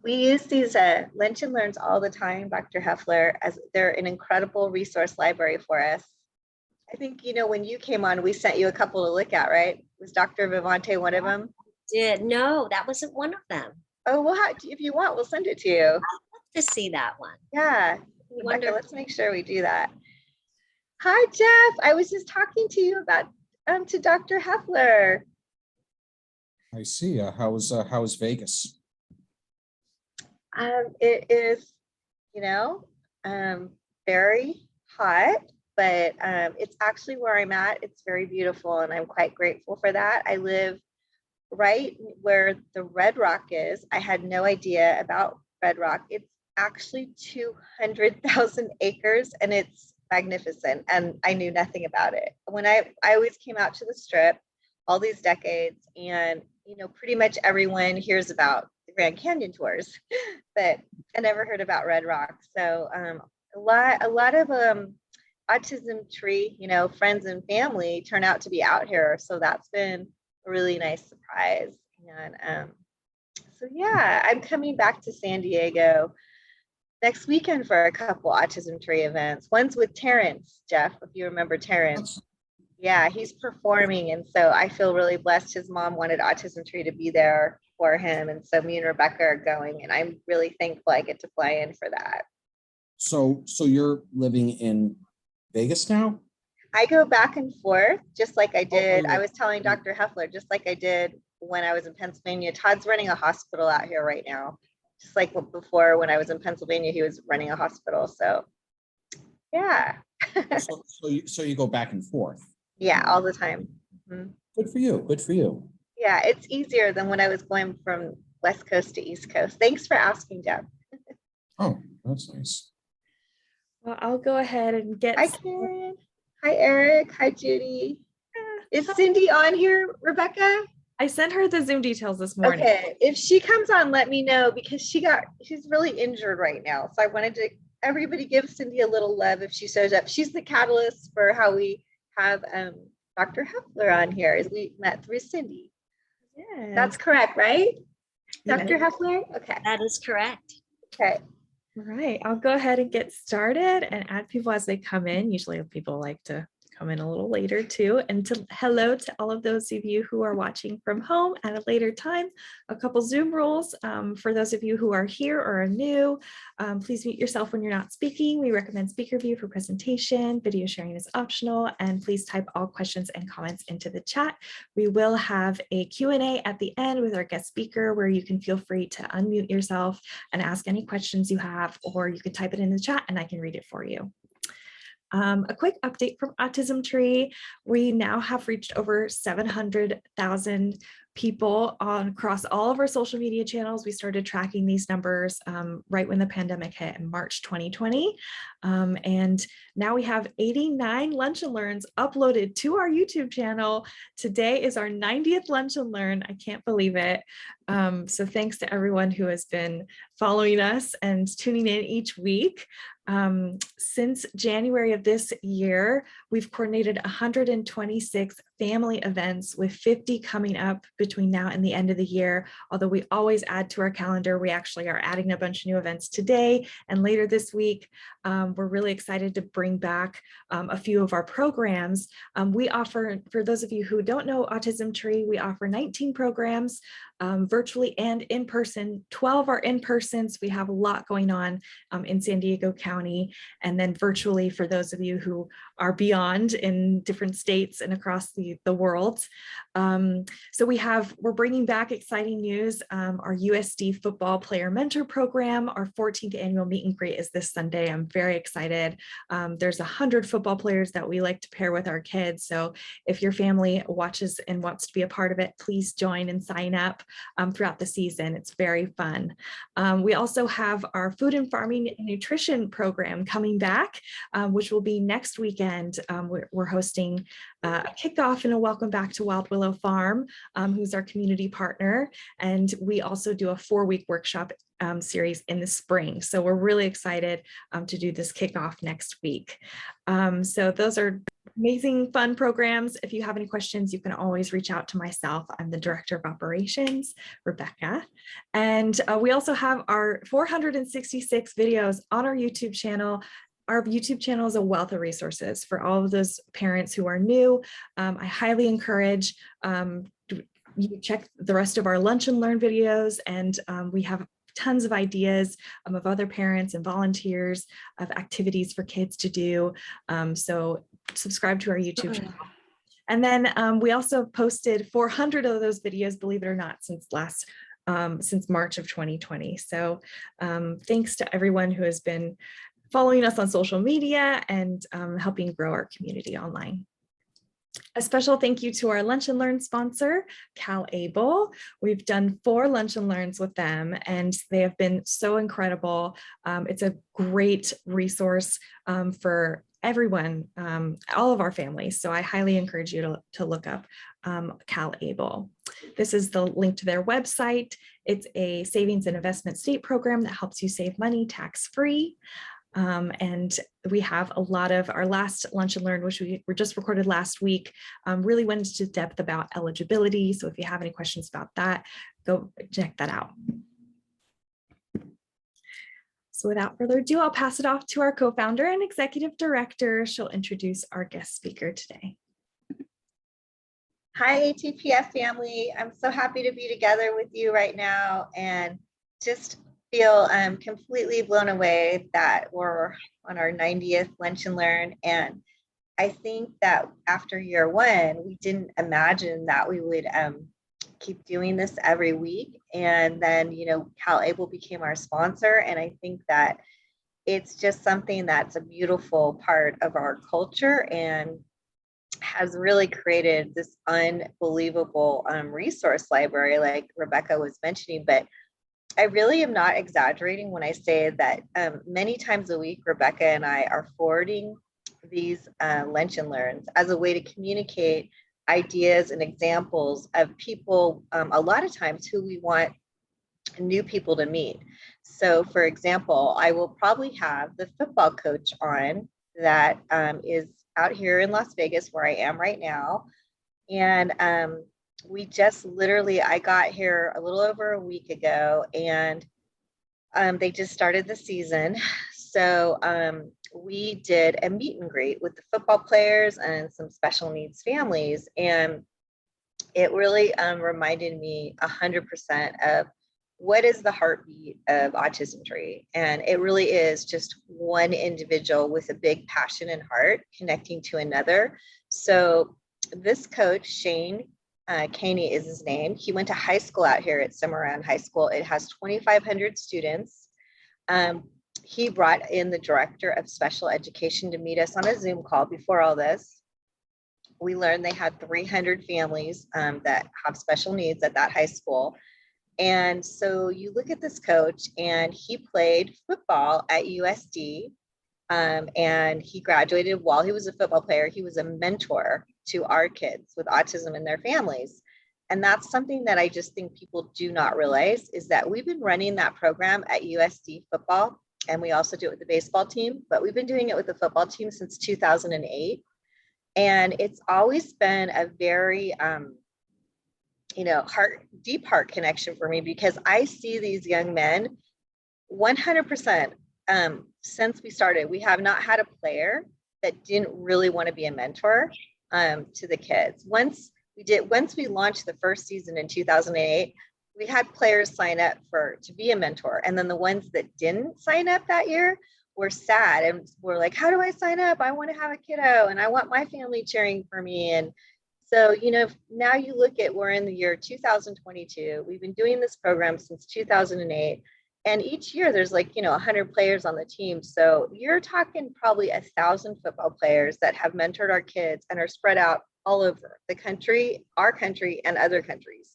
We use these lunch and learns all the time, Dr. Heffler, as they're an incredible resource library for us. I think, when you came on, we sent you a couple to look at, right? Was Dr. Vivante one of them? Did no, that wasn't one of them. Oh, well, if you want, we'll send it to you. I'd love to see that one. Yeah. Wonder. Let's make sure we do that. Hi, Jeff. I was just talking to you about to Dr. Heffler. I see. How is Vegas? It is, very hot, but it's actually where I'm at. It's very beautiful, and I'm quite grateful for that. I live right where the Red Rock is. I had no idea about Red Rock. It's actually 200,000 acres, and it's magnificent, and I knew nothing about it. When I always came out to the Strip all these decades, and pretty much everyone hears about the Grand Canyon tours, but I never heard about Red Rock. So a lot of autism tree, friends and family turn out to be out here. So that's been a really nice surprise. And so yeah, I'm coming back to San Diego next weekend for a couple autism tree events. One's with Terrence, Jeff, if you remember Terrence. Yeah, he's performing, and so I feel really blessed. His mom wanted Autism Tree to be there for him, and so me and Rebecca are going, and I'm really thankful I get to fly in for that. So you're living in Vegas now? I go back and forth, just like I did. I was telling Dr. Heffler, just like I did when I was in Pennsylvania. Todd's running a hospital out here right now, just like before when I was in Pennsylvania, he was running a hospital. So, yeah. so you go back and forth. Yeah, all the time. Mm-hmm. Good for you. Good for you. Yeah, it's easier than when I was going from West Coast to East Coast. Thanks for asking, Jeff. Oh, that's nice. Well, I'll go ahead and get. Hi, Karen. Hi, Eric. Hi, Judy. Is Cindy on here, Rebecca? I sent her the Zoom details this morning. Okay, if she comes on, let me know, because she's really injured right now. So I wanted to everybody give Cindy a little love if she shows up. She's the catalyst for how we have Dr. Heffler on here, as we met through Cindy. Yeah, that's correct, right? Dr. Heffler? Okay. That is correct. Okay. All right, I'll go ahead and get started and add people as they come in. Usually people like to come in a little later too. And hello to all of those of you who are watching from home at a later time. A couple Zoom rules for those of you who are here or are new. Please mute yourself when you're not speaking. We recommend speaker view for presentation. Video sharing is optional, and please type all questions and comments into the chat. We will have a Q&A at the end with our guest speaker where you can feel free to unmute yourself and ask any questions you have, or you can type it in the chat and I can read it for you. A quick update from Autism Tree. We now have reached over 700,000 people across all of our social media channels. We started tracking these numbers right when the pandemic hit in March 2020. And now we have 89 Lunch and Learns uploaded to our YouTube channel. Today is our 90th Lunch and Learn. I can't believe it. So thanks to everyone who has been following us and tuning in each week. Since January of this year, we've coordinated 126 family events with 50 coming up between now and the end of the year. Although we always add to our calendar, we actually are adding a bunch of new events today and later this week. We're really excited to bring back a few of our programs. We offer, for those of you who don't know Autism Tree, we offer 19 programs virtually and in person. 12 are in person, so we have a lot going on in San Diego County, and then virtually for those of you who are beyond in different states and across the world. So we're bringing back exciting news. Our USD football player mentor program, our 14th annual meet and greet is this Sunday. I'm very excited. There's 100 football players that we like to pair with our kids. So if your family watches and wants to be a part of it, please join and sign up throughout the season. It's very fun. We also have our food and farming and nutrition program coming back, which will be next weekend. We're hosting a kickoff and a welcome back to Wild Willow Farm, who's our community partner. And we also do a 4-week workshop series in the spring. So we're really excited to do this kickoff next week. So those are amazing, fun programs. If you have any questions, you can always reach out to myself. I'm the Director of Operations, Rebecca. And we also have our 466 videos on our YouTube channel. Our YouTube channel is a wealth of resources for all of those parents who are new. I highly encourage you check the rest of our Lunch and Learn videos, and we have tons of ideas of other parents and volunteers of activities for kids to do. So subscribe to our YouTube channel. And then we also posted 400 of those videos, believe it or not, since March of 2020. So thanks to everyone who has been following us on social media and helping grow our community online. A special thank you to our Lunch and Learn sponsor, CalAble. We've done 4 Lunch and Learns with them, and they have been so incredible. It's a great resource for everyone, all of our families. So I highly encourage you to look up CalAble. This is the link to their website. It's a savings and investment state program that helps you save money tax-free. And we have a lot of our last Lunch and Learn, which we were just recorded last week, really went into depth about eligibility. So if you have any questions about that, go check that out. So without further ado, I'll pass it off to our co-founder and executive director. She'll introduce our guest speaker today. Hi, ATPF family. I'm so happy to be together with you right now and just feel completely blown away that we're on our 90th Lunch and Learn. And I think that after year 1, we didn't imagine that we would keep doing this every week. And then, CalAble became our sponsor. And I think that it's just something that's a beautiful part of our culture and has really created this unbelievable resource library, like Rebecca was mentioning. But I really am not exaggerating when I say that many times a week, Rebecca and I are forwarding these Lunch and Learns as a way to communicate ideas and examples of people, a lot of times who we want new people to meet. So for example, I will probably have the football coach on that is out here in Las Vegas where I am right now. And we just literally, I got here a little over a week ago and they just started the season. So we did a meet and greet with the football players and some special needs families. And it really reminded me 100% of what is the heartbeat of Autism Tree. And it really is just one individual with a big passion and heart connecting to another. So this coach, Shane Caney is his name. He went to high school out here at Cimarron High School. It has 2,500 students. He brought in the director of special education to meet us on a Zoom call before all this. We learned they had 300 families that have special needs at that high school. And so you look at this coach, and he played football at USD, and he graduated while he was a football player. He was a mentor to our kids with autism and their families. And that's something that I just think people do not realize, is that we've been running that program at USD football, and we also do it with the baseball team, but we've been doing it with the football team since 2008. And it's always been a very, deep heart connection for me, because I see these young men 100%. Since we started, we have not had a player that didn't really want to be a mentor to the kids. Once we launched the first season in 2008, we had players sign up to be a mentor. And then the ones that didn't sign up that year were sad and were like, how do I sign up? I want to have a kiddo and I want my family cheering for me. And so, now you look at, we're in the year 2022. We've been doing this program since 2008. And each year there's 100 players on the team. So you're talking probably 1,000 football players that have mentored our kids and are spread out all over the country, our country, and other countries.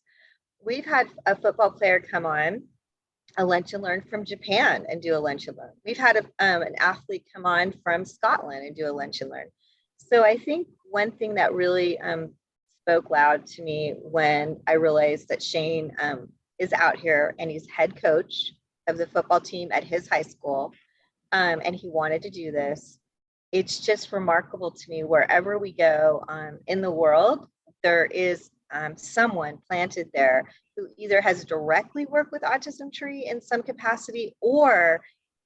We've had a football player come on a Lunch and Learn from Japan and do a Lunch and Learn. We've had an athlete come on from Scotland and do a Lunch and Learn. So I think one thing that really spoke loud to me when I realized that Shane is out here and he's head coach of the football team at his high school. And he wanted to do this. It's just remarkable to me wherever we go in the world, there is someone planted there who either has directly worked with Autism Tree in some capacity or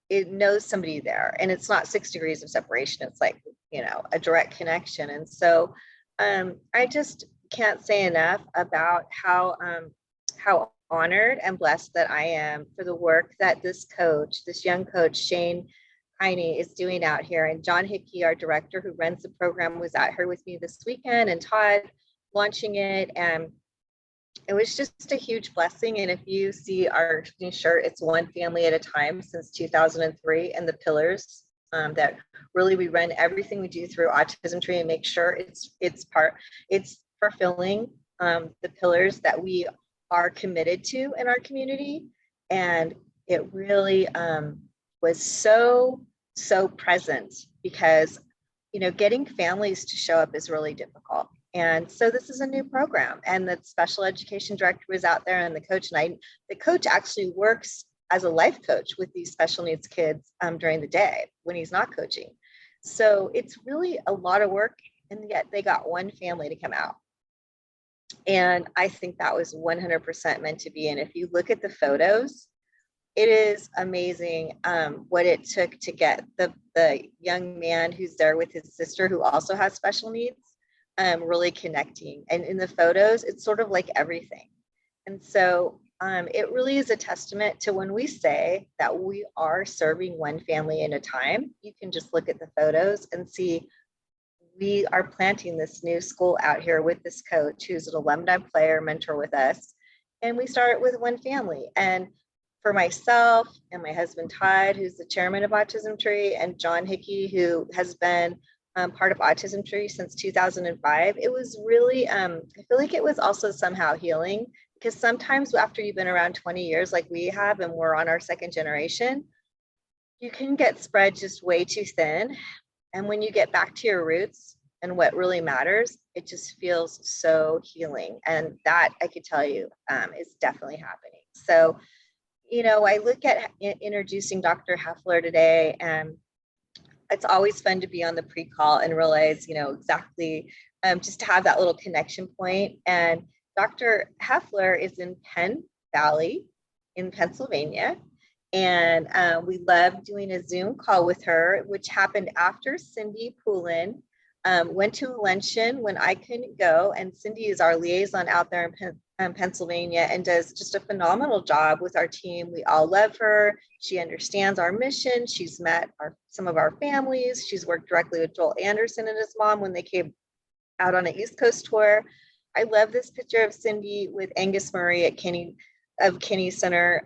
it knows somebody there. And it's not 6 degrees of separation. It's like, you know, a direct connection. And so I just can't say enough about how honored and blessed that I am for the work that this coach, this young coach, Shane Heine, is doing out here. And John Hickey, our director who runs the program, was out here with me this weekend, and Todd launching it. And it was just a huge blessing. And if you see our new shirt, it's one family at a time since 2003, and the pillars that really we run everything we do through Autism Tree and make sure it's fulfilling the pillars that we are committed to in our community. And it really was so present because, you know, getting families to show up is really difficult. And so this is a new program, and the special education director was out there, and the coach actually works as a life coach with these special needs kids during the day when he's not coaching. So it's really a lot of work, and yet they got one family to come out. And I think that was 100% meant to be. And if you look at the photos, it is amazing what it took to get the young man who's there with his sister who also has special needs really connecting. And in the photos, it's sort of like everything. And so it really is a testament to when we say that we are serving one family at a time. You can just look at the photos and see we are planting this new school out here with this coach who's an alumni player mentor with us. And we start with one family. And for myself and my husband, Todd, who's the chairman of Autism Tree, and John Hickey, who has been part of Autism Tree since 2005, it was really, I feel like it was also somehow healing, because sometimes after you've been around 20 years like we have, and we're on our second generation, you can get spread just way too thin. And when you get back to your roots and what really matters, it just feels so healing. And that, I could tell you, is definitely happening. So, you know, I look at introducing Dr. Heffler today, and it's always fun to be on the pre-call and realize, you know, exactly, just to have that little connection point. And Dr. Heffler is in Penn Valley in Pennsylvania. And we love doing a Zoom call with her, which happened after Cindy Poulin went to a luncheon when I couldn't go. And Cindy is our liaison out there in Pennsylvania and does just a phenomenal job with our team. We all love her. She understands our mission. She's met some of our families. She's worked directly with Joel Anderson and his mom when they came out on an East Coast tour. I love this picture of Cindy with Angus Murray at Kinney Center.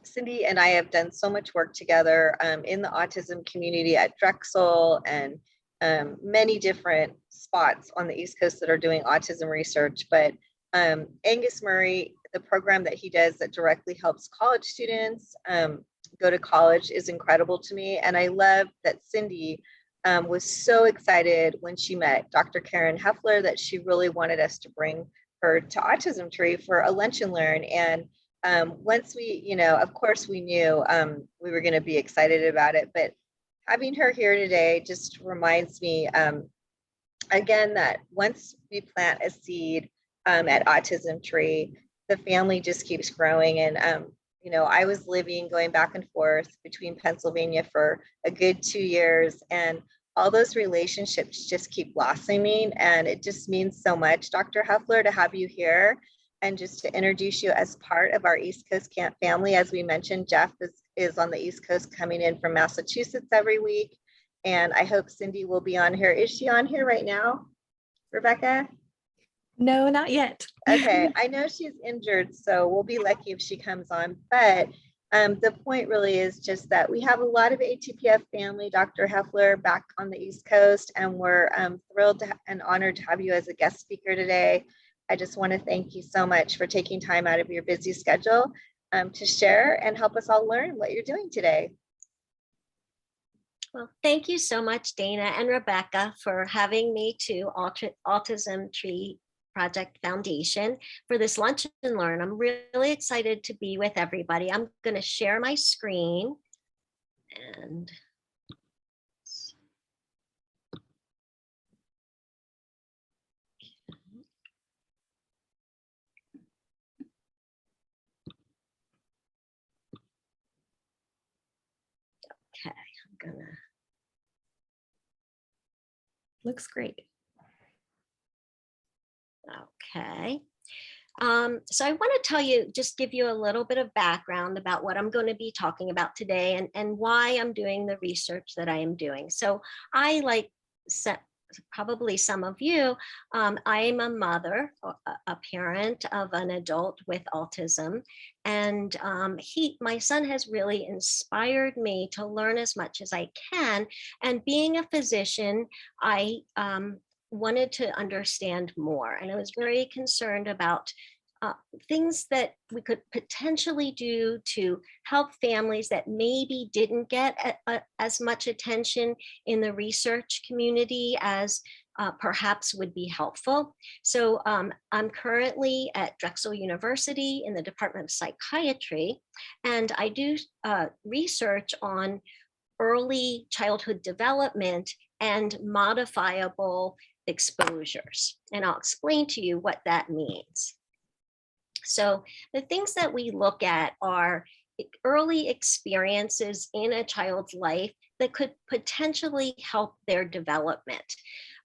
Cindy and I have done so much work together in the autism community at Drexel and many different spots on the East Coast that are doing autism research. But Angus Murray, the program that he does that directly helps college students go to college, is incredible to me. And I love that Cindy was so excited when she met Dr. Karen Heffler that she really wanted us to bring her to Autism Tree for a lunch and learn. And once we, you know, of course we knew we were going to be excited about it, but having her here today just reminds me again that once we plant a seed at Autism Tree, the family just keeps growing. And you know, I was going back and forth between Pennsylvania for a good 2 years, and all those relationships just keep blossoming, and it just means so much, Dr. Heffler, to have you here and just to introduce you as part of our East Coast Camp family. As we mentioned, Jeff is on the East Coast coming in from Massachusetts every week, and I hope Cindy will be on here. Is she on here right now, Rebecca? No, not yet. Okay, I know she's injured, so we'll be lucky if she comes on. But the point really is just that we have a lot of ATPF family, Dr. Heffler, back on the East Coast, and we're thrilled and honored to have you as a guest speaker today. I just want to thank you so much for taking time out of your busy schedule to share and help us all learn what you're doing today. Well, thank you so much, Dana and Rebecca, for having me to Autism Tree Project Foundation for this Lunch and Learn. I'm really excited to be with everybody. I'm going to share my screen and okay, I'm gonna. Looks great. Okay. So I want to tell you, just give you a little bit of background about what I'm going to be talking about today and why I'm doing the research that I am doing. So I, like probably some of you, I am a mother, a parent of an adult with autism. And my son has really inspired me to learn as much as I can. And being a physician, I wanted to understand more. And I was very concerned about things that we could potentially do to help families that maybe didn't get as much attention in the research community as perhaps would be helpful. So I'm currently at Drexel University in the Department of Psychiatry, and I do research on early childhood development and modifiable exposures. And I'll explain to you what that means. So the things that we look at are early experiences in a child's life that could potentially help their development.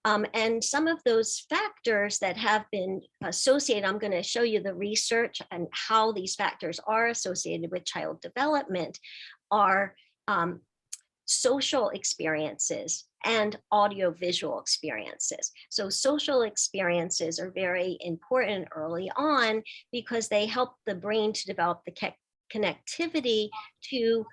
And some of those factors that have been associated, I'm going to show you the research and how these factors are associated with child development, are social experiences and audiovisual experiences. So social experiences are very important early on because they help the brain to develop the connectivity to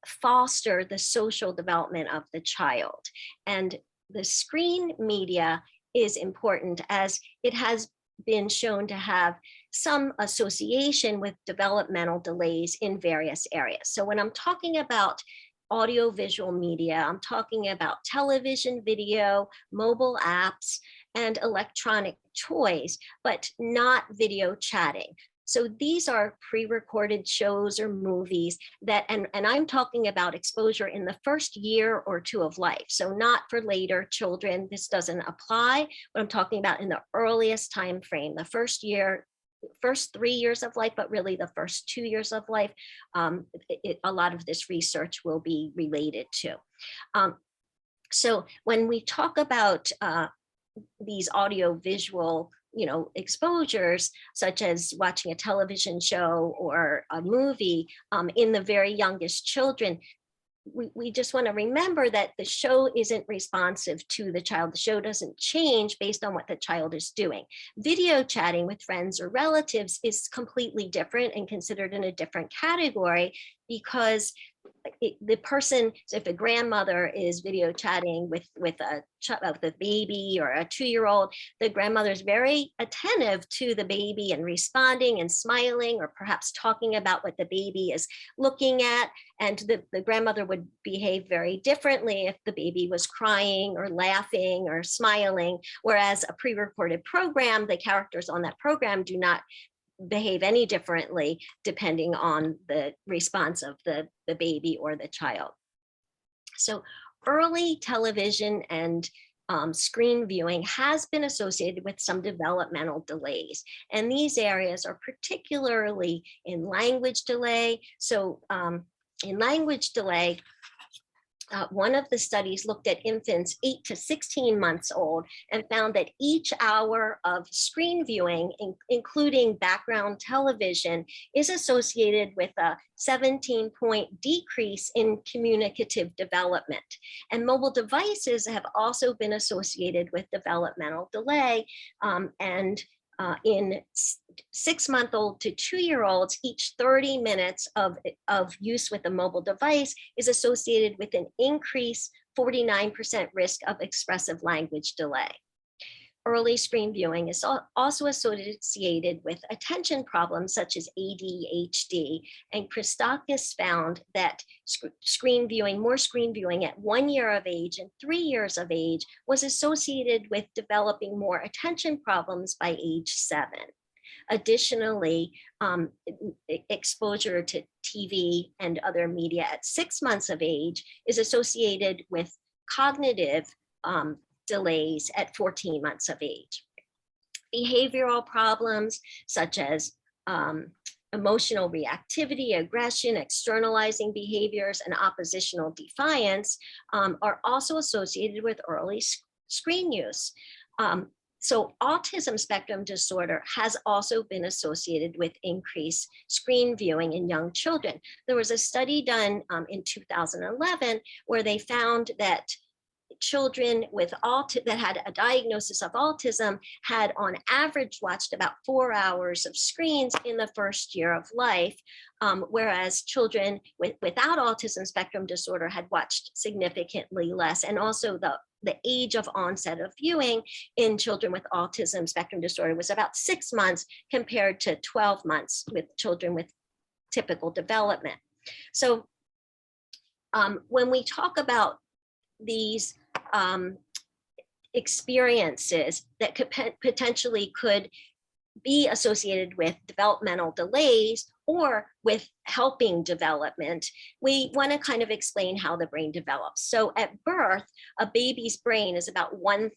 foster the social development of the child. And the screen media is important as it has been shown to have some association with developmental delays in various areas. So when I'm talking about audiovisual media, I'm talking about television, video, mobile apps, and electronic toys, but not video chatting. So these are pre-recorded shows or movies that, and I'm talking about exposure in the first year or two of life. So not for later children, this doesn't apply, but I'm talking about in the earliest time frame, the first 3 years of life, but really the first 2 years of life, a lot of this research will be related to. So when we talk about these audio-visual exposures, such as watching a television show or a movie in the very youngest children, we just want to remember that the show isn't responsive to the child. The show doesn't change based on what the child is doing. Video chatting with friends or relatives is completely different and considered in a different category because the person, so if a grandmother is video chatting with a baby or a 2-year-old, the grandmother is very attentive to the baby and responding and smiling or perhaps talking about what the baby is looking at. And the grandmother would behave very differently if the baby was crying or laughing or smiling, whereas a pre-recorded program, the characters on that program do not behave any differently depending on the response of the baby or the child. So early television and screen viewing has been associated with some developmental delays. And these areas are particularly in language delay. So in language delay, one of the studies looked at infants 8 to 16 months old and found that each hour of screen viewing, including background television, is associated with a 17-point decrease in communicative development. And mobile devices have also been associated with developmental delay. In 6-month-old to 2-year-olds, each 30 minutes of use with a mobile device is associated with an increased 49% risk of expressive language delay. early screen viewing is also associated with attention problems such as ADHD. And Christakis found that more screen viewing at 1 year of age and 3 years of age was associated with developing more attention problems by age 7. Additionally, exposure to TV and other media at 6 months of age is associated with cognitive delays at 14 months of age. Behavioral problems such as emotional reactivity, aggression, externalizing behaviors, and oppositional defiance are also associated with early screen use. So autism spectrum disorder has also been associated with increased screen viewing in young children. There was a study done in 2011 where they found that children with that had a diagnosis of autism had on average watched about 4 hours of screens in the first year of life, whereas children without autism spectrum disorder had watched significantly less. And also the age of onset of viewing in children with autism spectrum disorder was about 6 months compared to 12 months with children with typical development. So when we talk about these experiences that could potentially could be associated with developmental delays or with helping development, we want to kind of explain how the brain develops. So at birth, a baby's brain is about one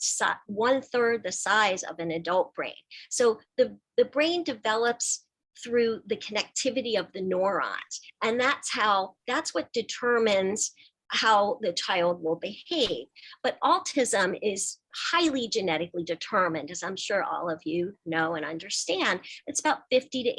third the size of an adult brain. So the brain develops through the connectivity of the neurons. And that's what determines how the child will behave. But autism is highly genetically determined, as I'm sure all of you know and understand. It's about 50 to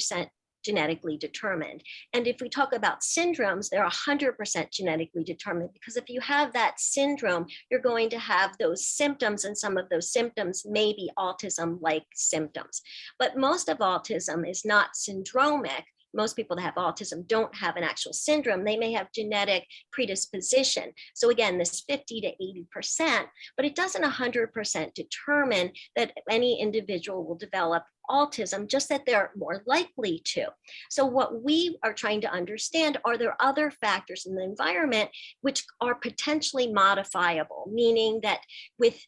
80% genetically determined. And if we talk about syndromes, they're 100% genetically determined, because if you have that syndrome, you're going to have those symptoms, and some of those symptoms may be autism-like symptoms. But most of autism is not syndromic. Most people that have autism don't have an actual syndrome. They may have genetic predisposition. So again, this 50 to 80%, but it doesn't 100% determine that any individual will develop autism, just that they're more likely to. So what we are trying to understand, are there other factors in the environment which are potentially modifiable, meaning that with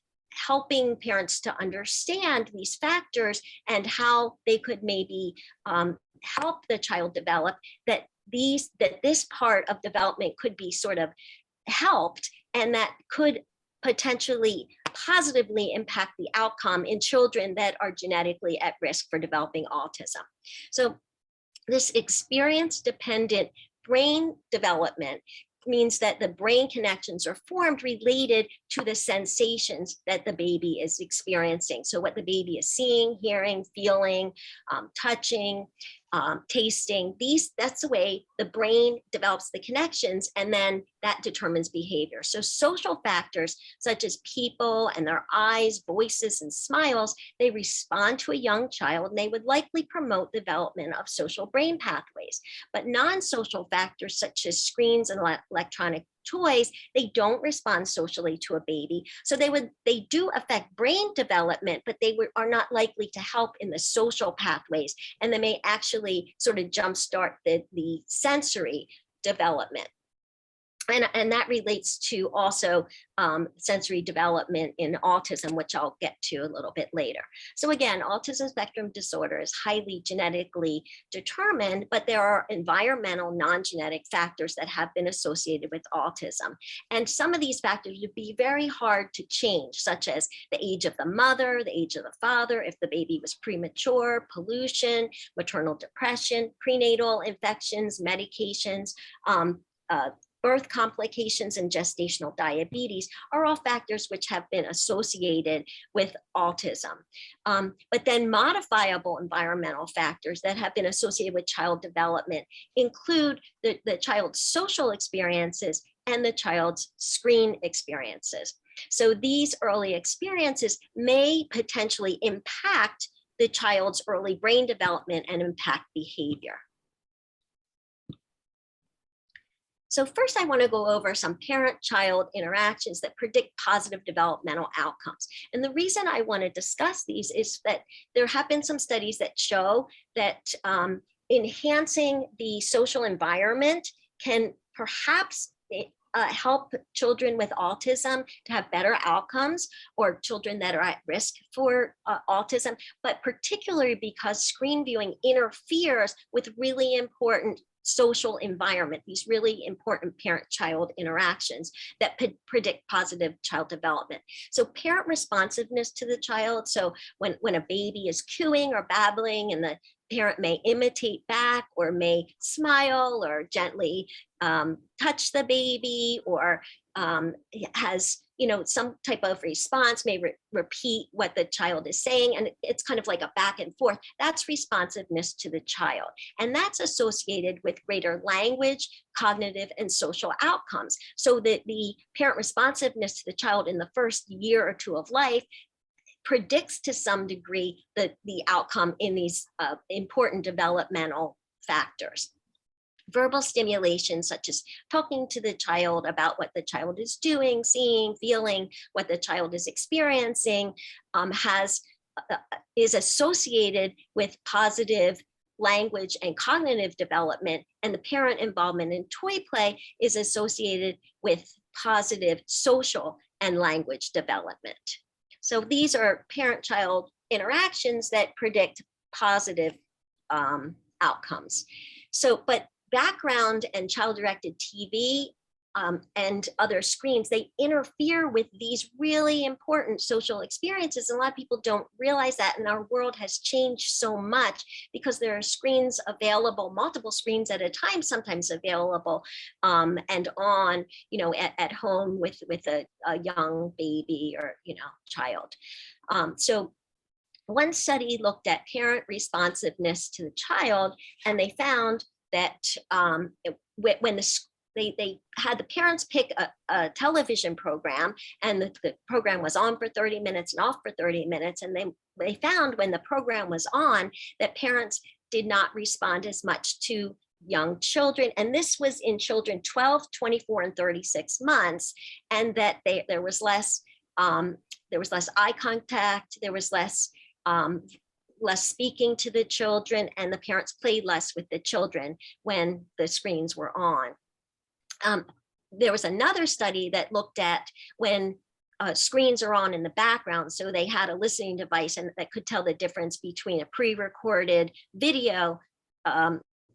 helping parents to understand these factors and how they could maybe help the child develop, that this part of development could be sort of helped, and that could potentially positively impact the outcome in children that are genetically at risk for developing autism. So this experience-dependent brain development means that the brain connections are formed related to the sensations that the baby is experiencing. So what the baby is seeing, hearing, feeling, touching, tasting, that's the way the brain develops the connections, and then that determines behavior. So social factors such as people and their eyes, voices, and smiles, they respond to a young child, and they would likely promote development of social brain pathways. But non-social factors such as screens and electronic toys, they don't respond socially to a baby. So they do affect brain development, but they are not likely to help in the social pathways, and they may actually sort of jumpstart the sensory development. And that relates to also sensory development in autism, which I'll get to a little bit later. So again, autism spectrum disorder is highly genetically determined, but there are environmental non-genetic factors that have been associated with autism. And some of these factors would be very hard to change, such as the age of the mother, the age of the father, if the baby was premature, pollution, maternal depression, prenatal infections, medications, birth complications, and gestational diabetes are all factors which have been associated with autism. But then modifiable environmental factors that have been associated with child development include the child's social experiences and the child's screen experiences. So these early experiences may potentially impact the child's early brain development and impact behavior. So first I want to go over some parent-child interactions that predict positive developmental outcomes. And the reason I want to discuss these is that there have been some studies that show that enhancing the social environment can perhaps help children with autism to have better outcomes, or children that are at risk for autism, but particularly because screen viewing interferes with really important social environment, these really important parent-child interactions that predict positive child development. So parent responsiveness to the child. So when a baby is cooing or babbling, and the parent may imitate back, or may smile, or gently touch the baby, or has some type of response, may repeat what the child is saying, and it's kind of like a back and forth. That's responsiveness to the child, and that's associated with greater language, cognitive, and social outcomes. So that the parent responsiveness to the child in the first year or two of life predicts to some degree the outcome in these important developmental factors. Verbal stimulation, such as talking to the child about what the child is doing, seeing, feeling, what the child is experiencing, is associated with positive language and cognitive development, and the parent involvement in toy play is associated with positive social and language development. So these are parent-child interactions that predict positive outcomes. So, but background and child-directed TV and other screens, they interfere with these really important social experiences. And a lot of people don't realize that, and our world has changed so much because there are screens available, multiple screens at a time, sometimes available and on, at home with a young baby or, child. So one study looked at parent responsiveness to the child, and they found that when they had the parents pick a television program, and the program was on for 30 minutes and off for 30 minutes. And they found when the program was on that parents did not respond as much to young children. And this was in children 12, 24, and 36 months. And that there was less eye contact, there was less speaking to the children, and the parents played less with the children when the screens were on. There was another study that looked at when screens are on in the background. So they had a listening device and that could tell the difference between a pre-recorded video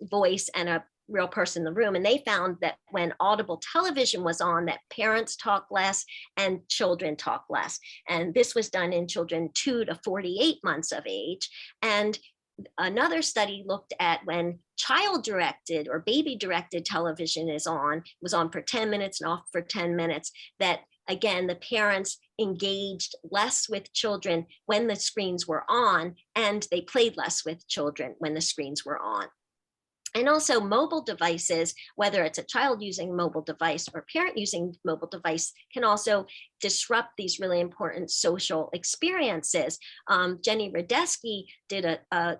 voice and a real person in the room. And they found that when audible television was on, that parents talk less and children talk less. And this was done in children 2 to 48 months of age. And another study looked at when child-directed or baby-directed television was on for 10 minutes and off for 10 minutes, that again, the parents engaged less with children when the screens were on, and they played less with children when the screens were on. And also mobile devices, whether it's a child using a mobile device or parent using mobile device, can also disrupt these really important social experiences. Jenny Radesky did a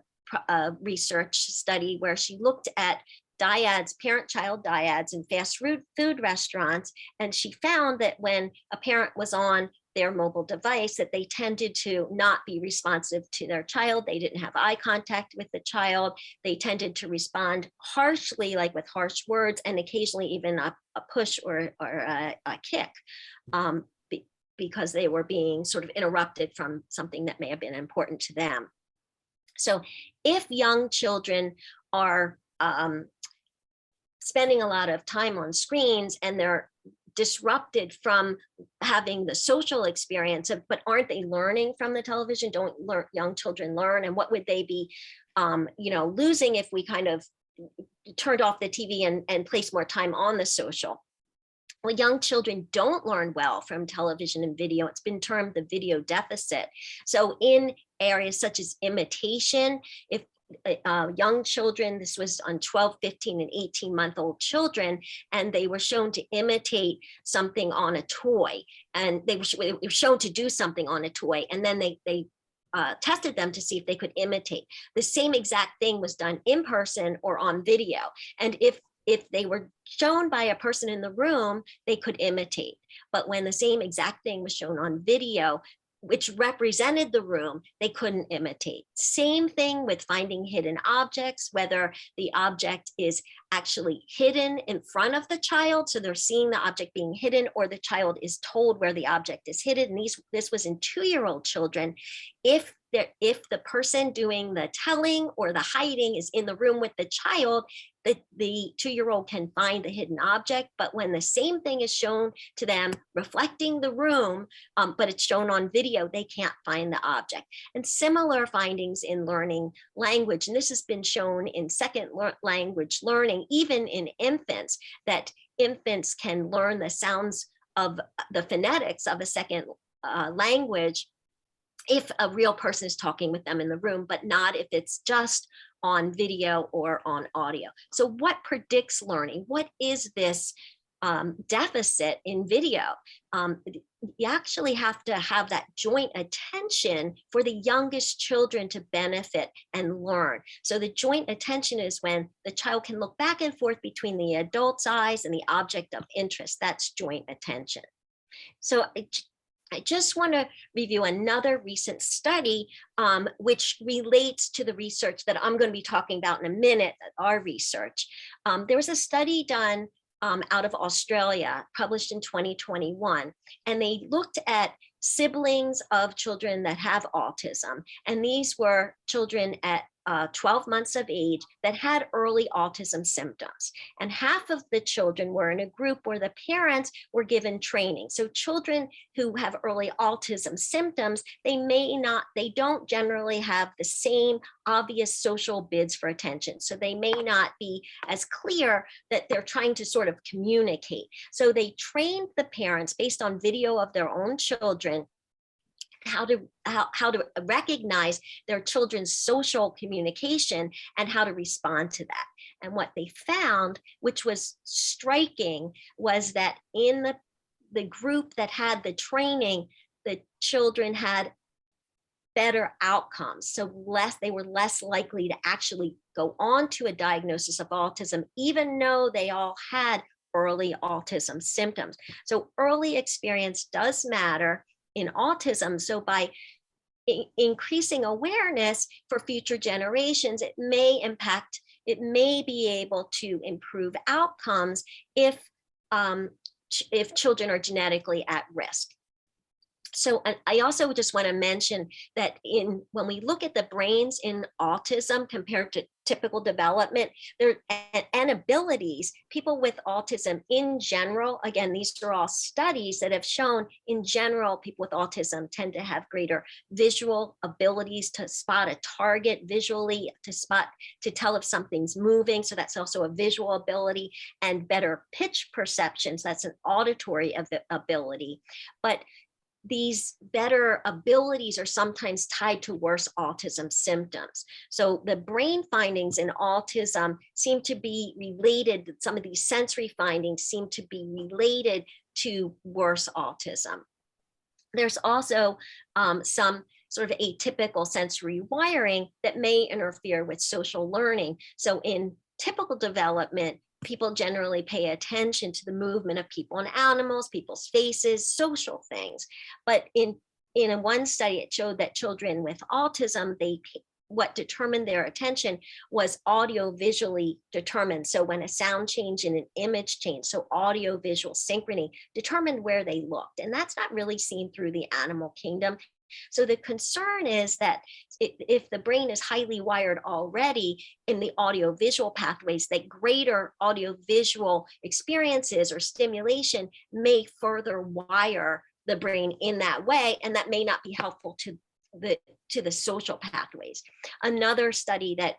research study where she looked at dyads, parent-child dyads in fast food restaurants, and she found that when a parent was on their mobile device, that they tended to not be responsive to their child. They didn't have eye contact with the child. They tended to respond harshly, like with harsh words, and occasionally even a push or a kick, because they were being sort of interrupted from something that may have been important to them. So if young children are spending a lot of time on screens and they're disrupted from having the social experience of, but aren't they learning from the television? Don't young children learn? And what would they be, losing if we kind of turned off the TV and placed more time on the social? Well, young children don't learn well from television and video. It's been termed the video deficit. So in areas such as imitation, if young children, this was on 12, 15, and 18-month-old children, and they were shown to imitate something on a toy, and they were shown to do something on a toy, and then they tested them to see if they could imitate. The same exact thing was done in person or on video. And if if they were shown by a person in the room, they could imitate. But when the same exact thing was shown on video, which represented the room, they couldn't imitate. Same thing with finding hidden objects, whether the object is actually hidden in front of the child, so they're seeing the object being hidden, or the child is told where the object is hidden. And this was in 2-year-old children. If the person doing the telling or the hiding is in the room with the child, the 2-year-old can find the hidden object. But when the same thing is shown to them reflecting the room, but it's shown on video, they can't find the object. And similar findings in learning language, and this has been shown in second language learning, even in infants, that infants can learn the sounds of the phonetics of a second language if a real person is talking with them in the room, but not if it's just on video or on audio. So what predicts learning? What is this deficit in video? You actually have to have that joint attention for the youngest children to benefit and learn. So the joint attention is when the child can look back and forth between the adult's eyes and the object of interest. That's joint attention. So I just want to review another recent study, which relates to the research that I'm going to be talking about in a minute, our research. There was a study done out of Australia, published in 2021, and they looked at siblings of children that have autism. And these were children at 12 months of age that had early autism symptoms. And half of the children were in a group where the parents were given training. So children who have early autism symptoms, they don't generally have the same obvious social bids for attention. So they may not be as clear that they're trying to sort of communicate. So they trained the parents based on video of their own children how to recognize their children's social communication and how to respond to that. And what they found, which was striking, was that in the group that had the training, the children had better outcomes. So they were less likely to actually go on to a diagnosis of autism, even though they all had early autism symptoms. So early experience does matter in autism. So by increasing awareness for future generations, it may be able to improve outcomes if children are genetically at risk. So I also just want to mention that when we look at the brains in autism compared to typical development and abilities, people with autism in general, again, these are all studies that have shown in general, people with autism tend to have greater visual abilities to spot a target visually, to tell if something's moving. So that's also a visual ability, and better pitch perceptions. That's an auditory ability. But these better abilities are sometimes tied to worse autism symptoms. So the brain findings in autism seem to be related, some of these sensory findings seem to be related to worse autism. There's also some sort of atypical sensory wiring that may interfere with social learning. So in typical development, people generally pay attention to the movement of people and animals, people's faces, social things. But in one study, it showed that children with autism, what determined their attention was audio visually determined. So when a sound change and an image change, so audio visual synchrony determined where they looked. And that's not really seen through the animal kingdom. So the concern is that if the brain is highly wired already in the audiovisual pathways, that greater audiovisual experiences or stimulation may further wire the brain in that way, and that may not be helpful to the social pathways. Another study that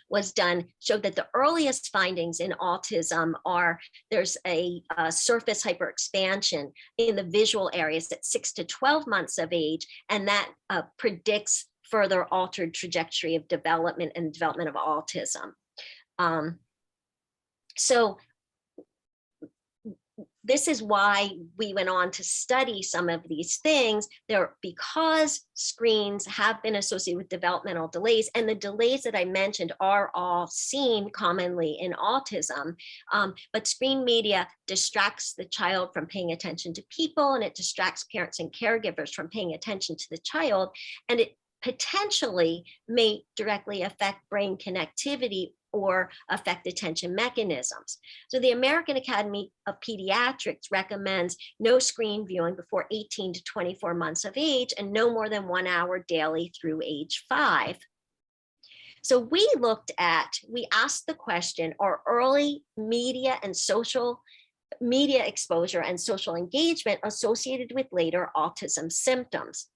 was done showed that the earliest findings in autism are there's a surface hyperexpansion in the visual areas at 6 to 12 months of age, and that predicts further altered trajectory of development and development of autism. So this is why we went on to study some of these things. Because screens have been associated with developmental delays, and the delays that I mentioned are all seen commonly in autism. But screen media distracts the child from paying attention to people, and it distracts parents and caregivers from paying attention to the child, and it potentially may directly affect brain connectivity or affect attention mechanisms. So the American Academy of Pediatrics recommends no screen viewing before 18 to 24 months of age and no more than 1 hour daily through age 5. So we asked the question, are early media and social media exposure and social engagement associated with later autism symptoms?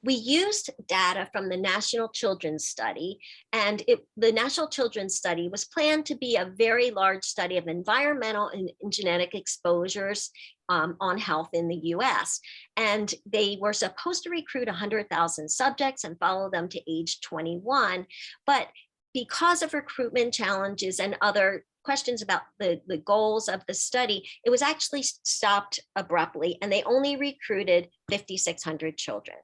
We used data from the National Children's Study, and the National Children's Study was planned to be a very large study of environmental and genetic exposures on health in the US. And they were supposed to recruit 100,000 subjects and follow them to age 21. But because of recruitment challenges and other questions about the goals of the study, it was actually stopped abruptly, and they only recruited 5,600 children.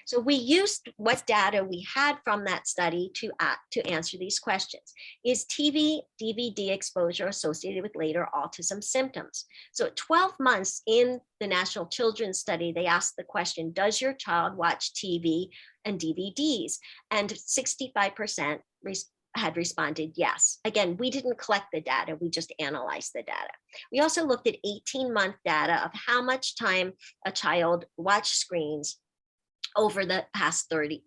So we used what data we had from that study to answer these questions. Is TV, DVD exposure associated with later autism symptoms? So at 12 months in the National Children's Study, they asked the question, does your child watch TV and DVDs? And 65% had responded yes. Again, we didn't collect the data, we just analyzed the data. We also looked at 18-month data of how much time a child watched screens over the past 30,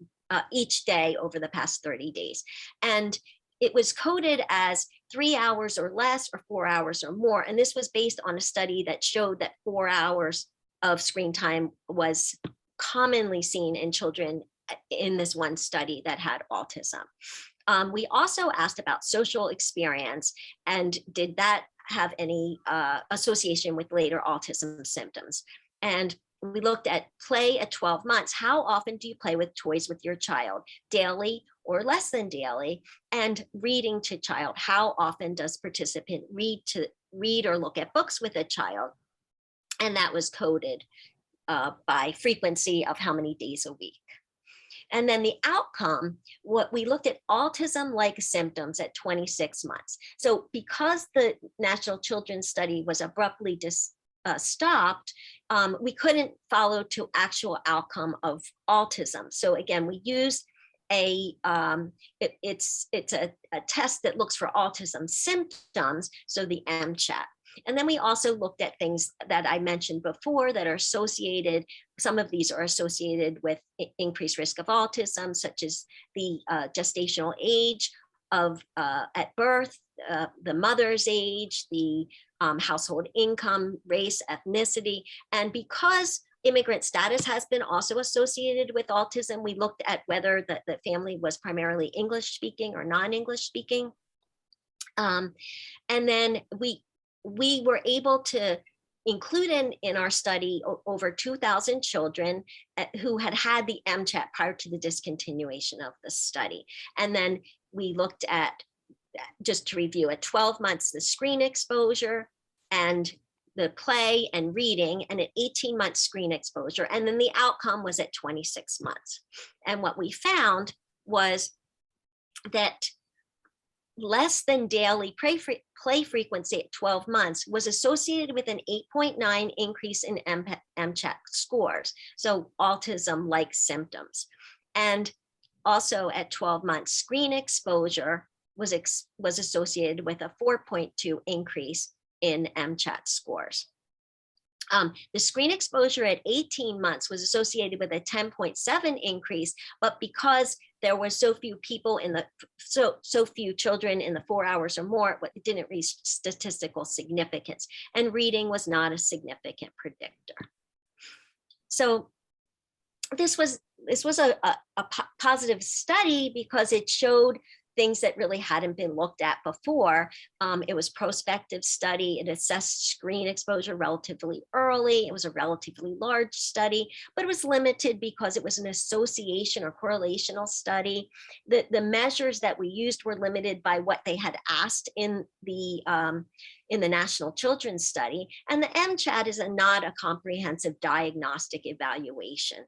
each day over the past 30 days. And it was coded as 3 hours or less or 4 hours or more. And this was based on a study that showed that 4 hours of screen time was commonly seen in children in this one study that had autism. We also asked about social experience, and did that have any association with later autism symptoms? And we looked at play at 12 months. How often do you play with toys with your child? Daily or less than daily? And reading to child. How often does participant read or look at books with a child? And that was coded by frequency of how many days a week. And then the outcome, what we looked at autism-like symptoms at 26 months. So because the National Children's Study was abruptly stopped, we couldn't follow to actual outcome of autism. So again, we used it's a test that looks for autism symptoms, so the MCHAT. And then we also looked at things that I mentioned before that are associated. Some of these are associated with increased risk of autism, such as the gestational age of at birth, the mother's age, the household income, race, ethnicity. And because immigrant status has been also associated with autism, we looked at whether the family was primarily English speaking or non-English speaking. And then we were able to include in our study over 2,000 children who had the MCHAT prior to the discontinuation of the study. And then we looked at, just to review, at 12 months, the screen exposure and the play and reading, and at 18-month screen exposure. And then the outcome was at 26 months. And what we found was that less than daily play frequency at 12 months was associated with an 8.9 increase in MCHAT scores, so autism-like symptoms. And also at 12 months, screen exposure was associated with a 4.2 increase in MCHAT scores. The screen exposure at 18 months was associated with a 10.7 increase, but because there were so few people in the so few children in the 4 hours or more, it didn't reach statistical significance, and reading was not a significant predictor. So this was a positive study because it showed things that really hadn't been looked at before. It was prospective study. It assessed screen exposure relatively early. It was a relatively large study, but it was limited because it was an association or correlational study. The measures that we used were limited by what they had asked in the National Children's Study. And the MCHAT is not a comprehensive diagnostic evaluation.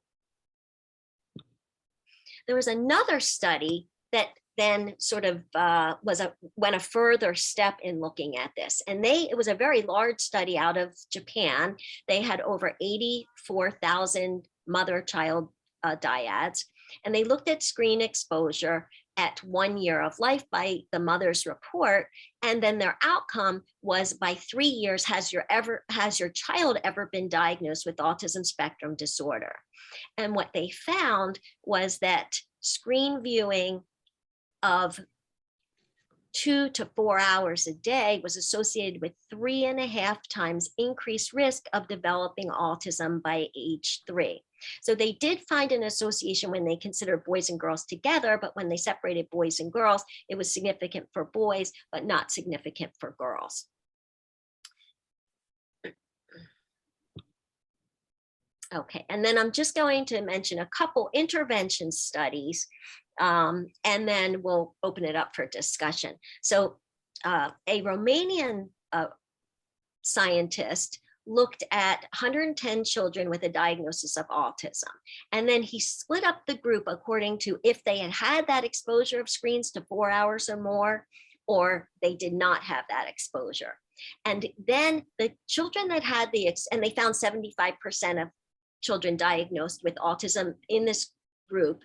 There was another study that then sort of went a further step in looking at this. And it was a very large study out of Japan. They had over 84,000 mother-child dyads, and they looked at screen exposure at 1 year of life by the mother's report. And then their outcome was by 3 years, has your child ever been diagnosed with autism spectrum disorder? And what they found was that screen viewing of 2 to 4 hours a day was associated with 3.5 times increased risk of developing autism by age 3. So they did find an association when they considered boys and girls together, but when they separated boys and girls, it was significant for boys, but not significant for girls. Okay, and then I'm just going to mention a couple intervention studies, and then we'll open it up for discussion. So a Romanian scientist looked at 110 children with a diagnosis of autism. And then he split up the group according to if they had had that exposure of screens to 4 hours or more, or they did not have that exposure. And then the children that had and they found 75% of children diagnosed with autism in this group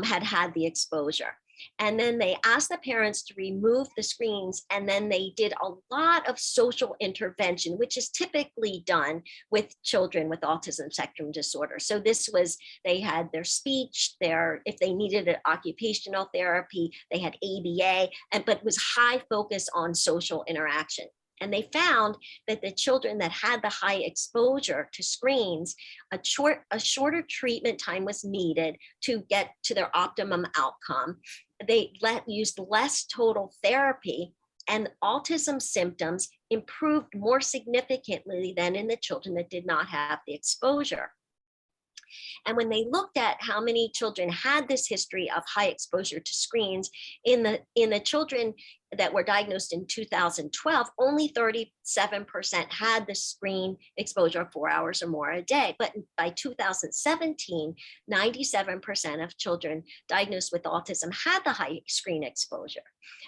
had the exposure. And then they asked the parents to remove the screens, and then they did a lot of social intervention, which is typically done with children with autism spectrum disorder. So this was, they had their speech, if they needed an occupational therapy, they had ABA, but it was high focus on social interaction. And they found that the children that had the high exposure to screens, a shorter treatment time was needed to get to their optimum outcome. They used less total therapy, and autism symptoms improved more significantly than in the children that did not have the exposure. And when they looked at how many children had this history of high exposure to screens, in the children that were diagnosed in 2012, only 37% had the screen exposure of 4 hours or more a day. But by 2017, 97% of children diagnosed with autism had the high screen exposure.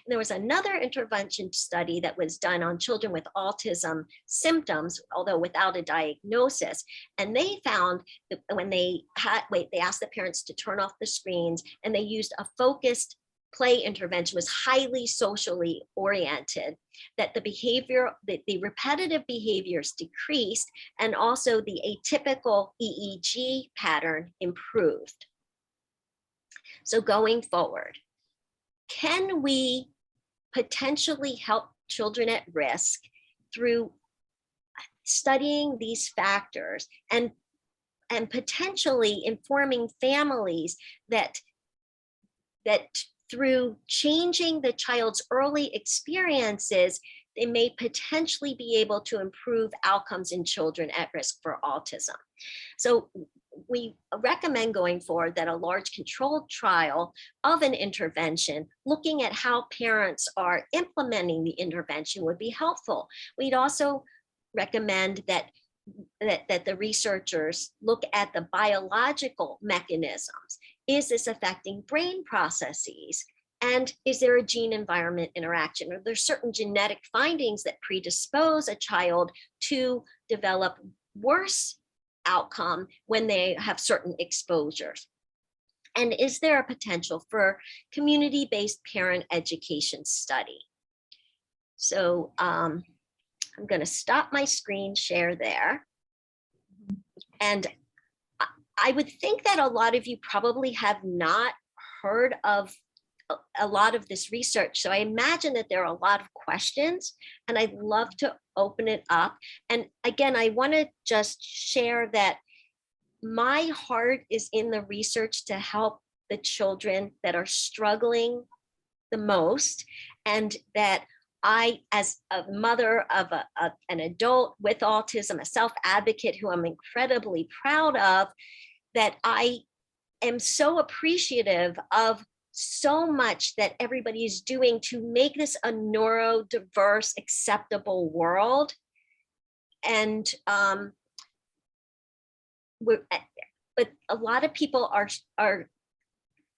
And there was another intervention study that was done on children with autism symptoms, although without a diagnosis. And they found that when they asked the parents to turn off the screens, and they used a focused play intervention, was highly socially oriented, that the repetitive behaviors decreased, and also the atypical EEG pattern improved. So going forward, can we potentially help children at risk through studying these factors and potentially informing families that through changing the child's early experiences, they may potentially be able to improve outcomes in children at risk for autism. So we recommend going forward that a large controlled trial of an intervention, looking at how parents are implementing the intervention, would be helpful. We'd also recommend that the researchers look at the biological mechanisms. Is this affecting brain processes? And is there a gene environment interaction? Are there certain genetic findings that predispose a child to develop worse outcome when they have certain exposures? And is there a potential for community-based parent education study? So I'm going to stop my screen share there. And I would think that a lot of you probably have not heard of a lot of this research. So I imagine that there are a lot of questions, and I'd love to open it up. And again, I want to just share that my heart is in the research to help the children that are struggling the most, and that I, as a mother of an adult with autism, a self-advocate who I'm incredibly proud of, that I am so appreciative of so much that everybody is doing to make this a neurodiverse, acceptable world. And but a lot of people are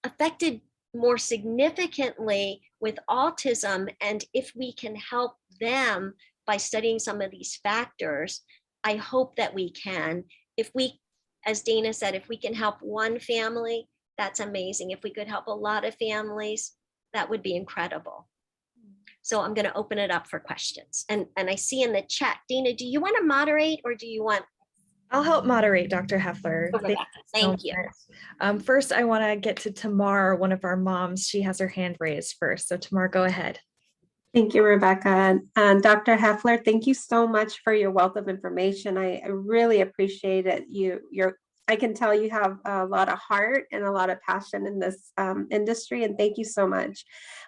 affected more significantly with autism. And if we can help them by studying some of these factors, I hope that we can. If we, as Dana said, if we can help one family, that's amazing. If we could help a lot of families, that would be incredible. So I'm going to open it up for questions. And I see in the chat, Dana, do you want to moderate, or do you want? I'll help moderate, Dr. Heffler. Oh, Rebecca, thank you. First, I want to get to Tamar, one of our moms. She has her hand raised first. So Tamar, go ahead. Thank you, Rebecca. And Dr. Heffler, thank you so much for your wealth of information. I really appreciate it. I can tell you have a lot of heart and a lot of passion in this industry, and thank you so much.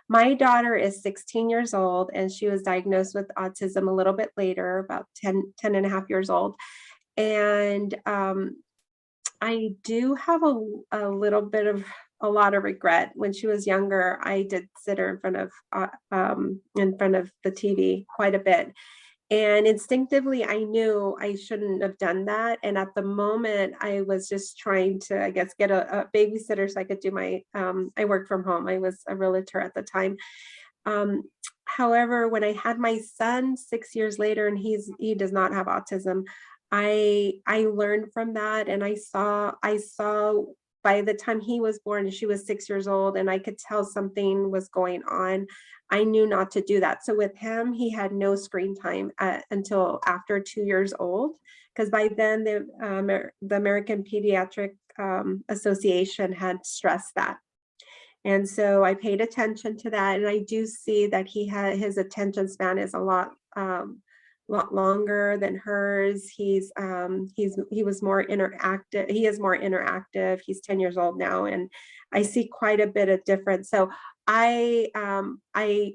My daughter is 16 years old, and she was diagnosed with autism a little bit later, about 10 and a half years old. And I do have a little bit of a lot of regret. When she was younger, I did sit her in front of the TV quite a bit. And instinctively, I knew I shouldn't have done that. And at the moment, I was just trying to, I guess, get a babysitter so I could do my, I worked from home. I was a realtor at the time. However, when I had my son 6 years later, and he does not have autism, I learned from that, and I saw by the time he was born, she was 6 years old, and I could tell something was going on. I knew not to do that. So with him, he had no screen time until after 2 years old, because by then the American Pediatric Association had stressed that. And so I paid attention to that, and I do see that his attention span is a lot longer than hers. He was more interactive. He is more interactive. He's 10 years old now, and I see quite a bit of difference. So I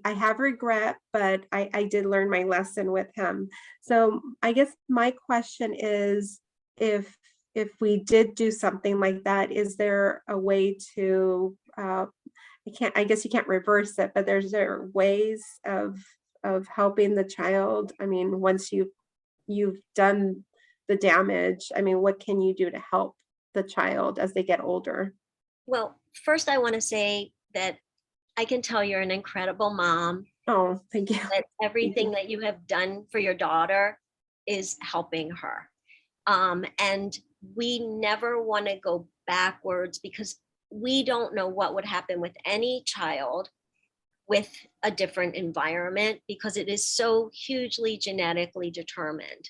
have regret, but I did learn my lesson with him. So I guess my question is, if we did do something like that, is there a way to I guess you can't reverse it, but there ways of helping the child? I mean, once you've done the damage, I mean, what can you do to help the child as they get older? Well, first I want to say that I can tell you're an incredible mom. Oh, thank you. That everything that you have done for your daughter is helping her. And we never want to go backwards, because we don't know what would happen with any child with a different environment, because it is so hugely genetically determined.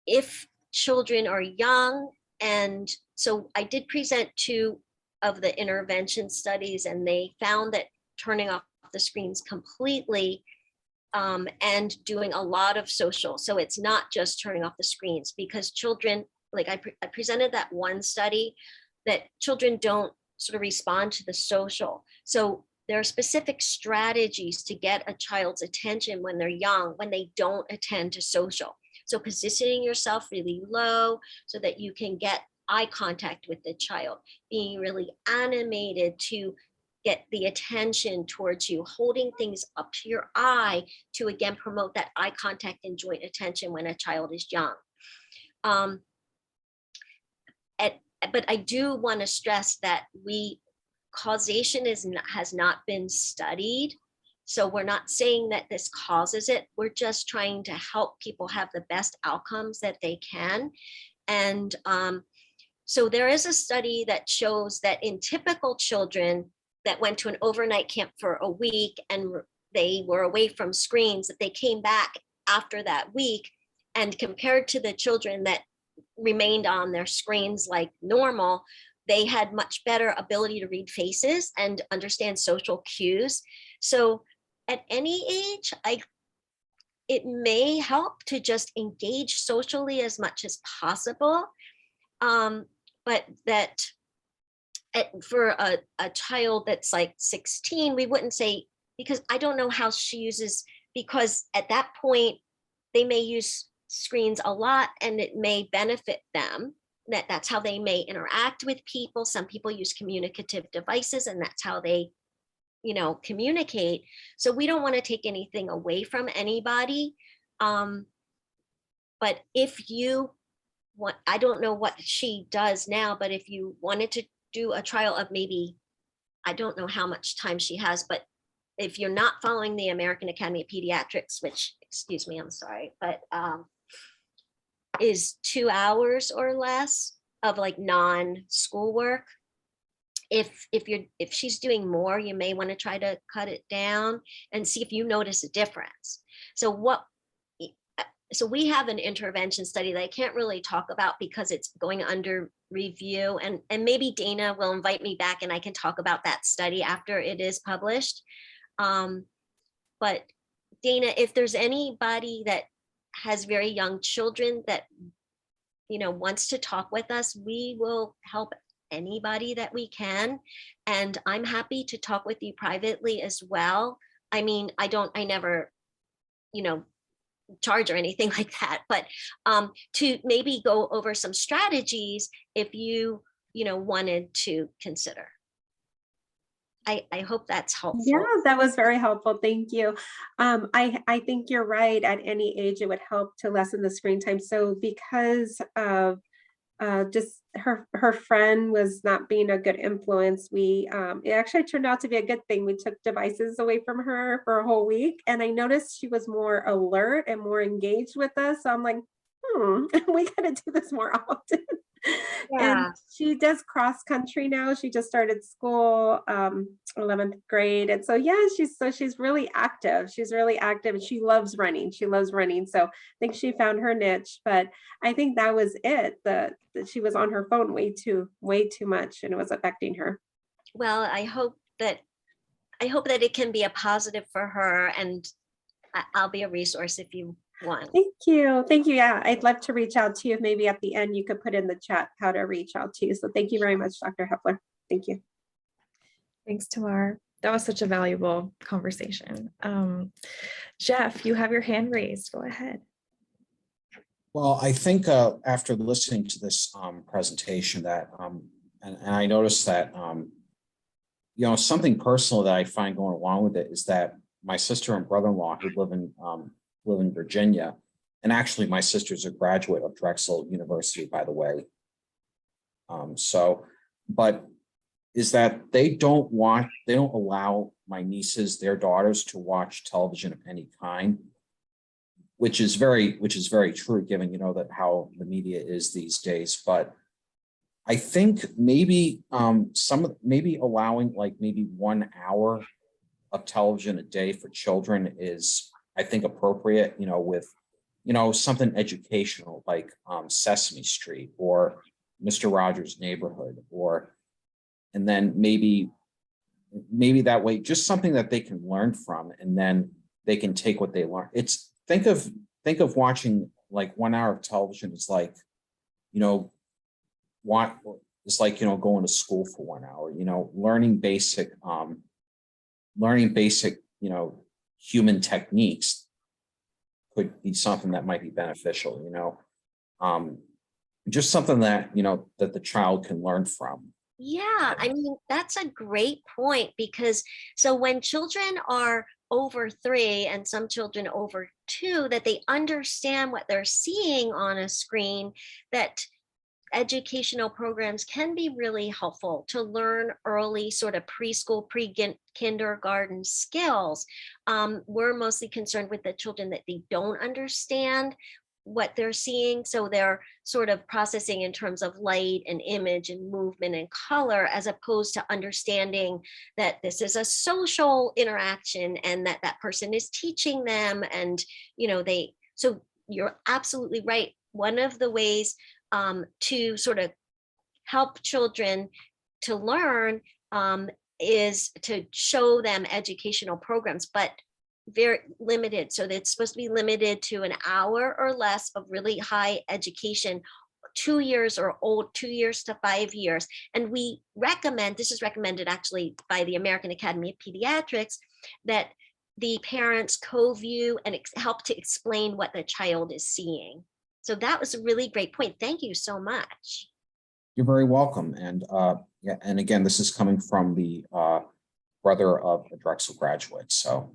If children are young, and so I did present 2 of the intervention studies, and they found that turning off the screens completely and doing a lot of social. So it's not just turning off the screens, because children, like I presented that one study that children don't sort of respond to the social. So there are specific strategies to get a child's attention when they're young, when they don't attend to social. So positioning yourself really low so that you can get eye contact with the child, being really animated to get the attention towards you, holding things up to your eye to again promote that eye contact and joint attention when a child is young. But I do want to stress that causation has not been studied. So we're not saying that this causes it. We're just trying to help people have the best outcomes that they can. And so there is a study that shows that in typical children that went to an overnight camp for a week and they were away from screens, that they came back after that week, and compared to the children that remained on their screens like normal, they had much better ability to read faces and understand social cues. So at any age, it may help to just engage socially as much as possible. But that for a child that's like 16, we wouldn't say, because I don't know how she uses, because at that point, they may use screens a lot and it may benefit them. That's how they may interact with people. Some people use communicative devices and that's how they, communicate. So we don't want to take anything away from anybody. But if you want, I don't know what she does now, but if you wanted to do a trial of maybe, I don't know how much time she has, but if you're not following the American Academy of Pediatrics, which, excuse me, I'm sorry, but is 2 hours or less of like non-schoolwork. If she's doing more, you may want to try to cut it down and see if you notice a difference. So we have an intervention study that I can't really talk about because it's going under review, and maybe Dana will invite me back and I can talk about that study after it is published. But Dana, if there's anybody that has very young children that, wants to talk with us, we will help anybody that we can. And I'm happy to talk with you privately as well. I mean, I never, charge or anything like that, but to maybe go over some strategies if you, wanted to consider. I hope that's helpful. Yeah, that was very helpful. Thank you. I think you're right. At any age, it would help to lessen the screen time. So because of just her friend was not being a good influence, it actually turned out to be a good thing. We took devices away from her for a whole week, and I noticed she was more alert and more engaged with us. So I'm like, we got to do this more often. Yeah. And she does cross country now. She just started school, 11th grade. And so, yeah, she's really active. She's really active and she loves running. So I think she found her niche, but I think that was it. That she was on her phone way too much and it was affecting her. Well, I hope that it can be a positive for her, and I'll be a resource if you want. Thank you. Yeah, I'd love to reach out to you. Maybe at the end you could put in the chat how to reach out to you. So thank you very much, Dr. Hepler. Thank you. Thanks, Tamar. That was such a valuable conversation. Jeff, you have your hand raised. Go ahead. Well, I think after listening to this presentation that, and I noticed that, something personal that I find going along with it is that my sister and brother-in-law who live in Virginia, and actually my sister's a graduate of Drexel University, by the way. But is that they don't allow my nieces, their daughters, to watch television of any kind, which is very true given, that how the media is these days. But I think maybe maybe allowing like maybe 1 hour of television a day for children is, I think, appropriate, with, something educational like Sesame Street or Mr. Rogers' Neighborhood, and then maybe that way, just something that they can learn from, and then they can take what they learn. Think of watching like 1 hour of television is like, going to school for 1 hour, learning basic, human techniques could be something that might be beneficial, just something that, that the child can learn from. Yeah, I mean, that's a great point, because so when children are over 3 and some children over 2, that they understand what they're seeing on a screen, that educational programs can be really helpful to learn early sort of preschool, pre-kindergarten skills. We're mostly concerned with the children that they don't understand what they're seeing. So they're sort of processing in terms of light and image and movement and color, as opposed to understanding that this is a social interaction and that person is teaching them. And, so you're absolutely right. One of the ways to sort of help children to learn is to show them educational programs, but very limited. So it's supposed to be limited to an hour or less of really high education 2 years or old, 2 years to 5 years. And we recommend, this is recommended actually by the American Academy of Pediatrics, that the parents co-view and help to explain what the child is seeing. So that was a really great point. Thank you so much. You're very welcome. And yeah, and again, this is coming from the brother of a Drexel graduate. So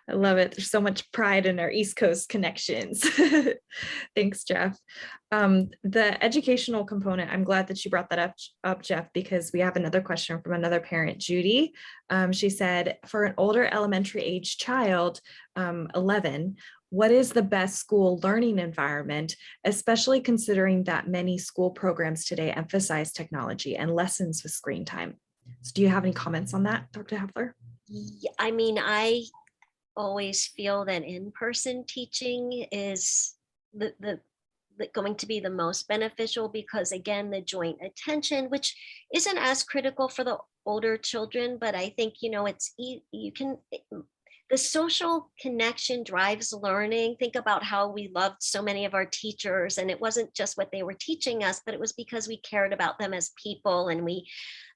I love it. There's so much pride in our East Coast connections. Thanks, Jeff. The educational component, I'm glad that you brought that up, Jeff, because we have another question from another parent, Judy. She said, for an older elementary age child, 11, what is the best school learning environment, especially considering that many school programs today emphasize technology and lessons with screen time? So do you have any comments on that, Dr. Hepler? Yeah, I mean, I always feel that in-person teaching is going to be the most beneficial, because again, the joint attention, which isn't as critical for the older children, but I think, the social connection drives learning. Think about how we loved so many of our teachers, and it wasn't just what they were teaching us, but it was because we cared about them as people and we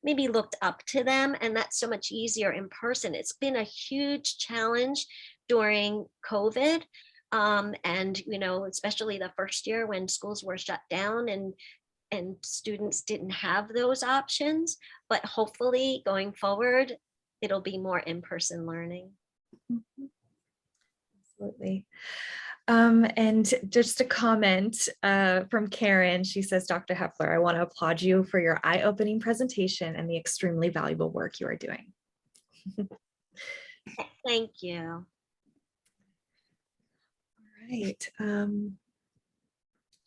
maybe looked up to them, and that's so much easier in person. It's been a huge challenge during COVID. And, especially the first year when schools were shut down and students didn't have those options, but hopefully going forward, it'll be more in-person learning. Absolutely. And just a comment from Karen. She says, Dr. Hepler, I want to applaud you for your eye-opening presentation and the extremely valuable work you are doing. Thank you. All right.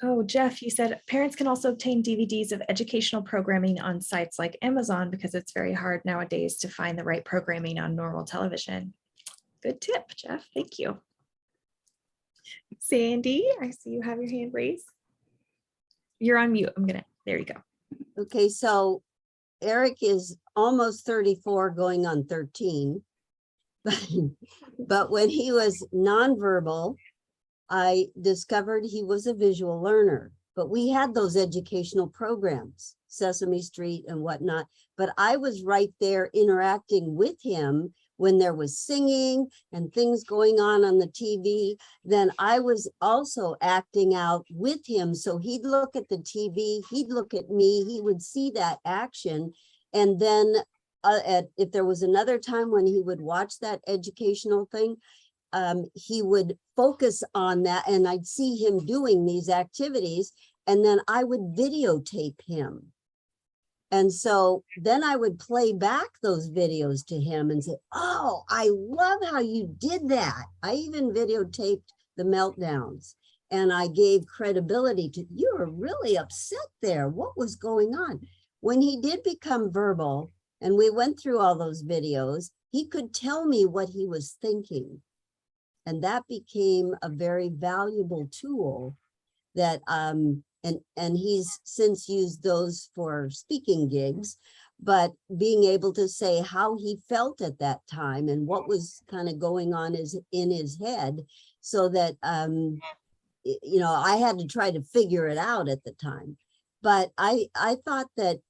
Oh, Jeff, you said parents can also obtain DVDs of educational programming on sites like Amazon because it's very hard nowadays to find the right programming on normal television. Good tip, Jeff. Thank you. Sandy, I see you have your hand raised. You're on mute. There you go. Okay, so Eric is almost 34 going on 13. But when he was nonverbal, I discovered he was a visual learner. But we had those educational programs, Sesame Street and whatnot. But I was right there interacting with him when there was singing and things going on the TV. Then I was also acting out with him. So he'd look at the TV, he'd look at me, he would see that action. And then if there was another time when he would watch that educational thing, he would focus on that, and I'd see him doing these activities, and then I would videotape him. And so then I would play back those videos to him and say, oh, I love how you did that. I even videotaped the meltdowns, and I gave credibility to, you were really upset there. What was going on? When he did become verbal and we went through all those videos, he could tell me what he was thinking. And that became a very valuable tool that, and he's since used those for speaking gigs, but being able to say how he felt at that time and what was kind of going on in his head, so that, I had to try to figure it out at the time. But I thought that,